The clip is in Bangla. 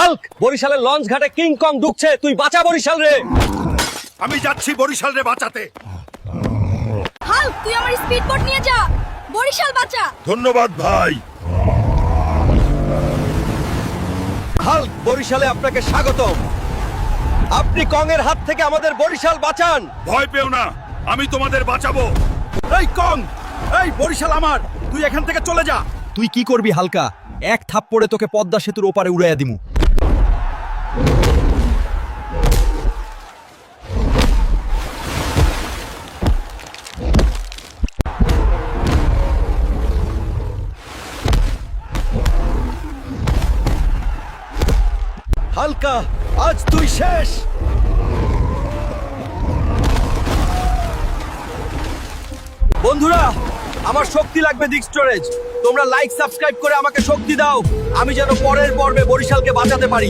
হাল্ক, বরিশালের লঞ্চ ঘাটে কিং কং ঢুকছে, তুই বাঁচা বরিশাল রে। আমি যাচ্ছি বরিশাল রে বাঁচাতে। হাল্ক, তুই আমার স্পিড বোট নিয়ে যা, বরিশাল বাঁচা। ধন্যবাদ ভাই। হাল্ক, বরিশালে আপনাকে স্বাগতম। আপনি কং এর হাত থেকে আমাদের বরিশাল বাঁচান। ভয় পেও না, আমি তোমাদের বাঁচাবো। এই কং, এই বরিশাল আমার, তুই এখান থেকে চলে যা। তুই কি করবি হালকা? এক থাপ্পড়ে তোকে পদ্মা সেতুর ওপারে উড়াইয়া দিমু। হালকা, আজ তুই শেষ। বন্ধুরা, আমার শক্তি লাগবে দিক স্টোরেজ। তোমরা লাইক সাবস্ক্রাইব করে আমাকে শক্তি দাও, আমি যেন পরের পর্বে বরিশালকে বাঁচাতে পারি।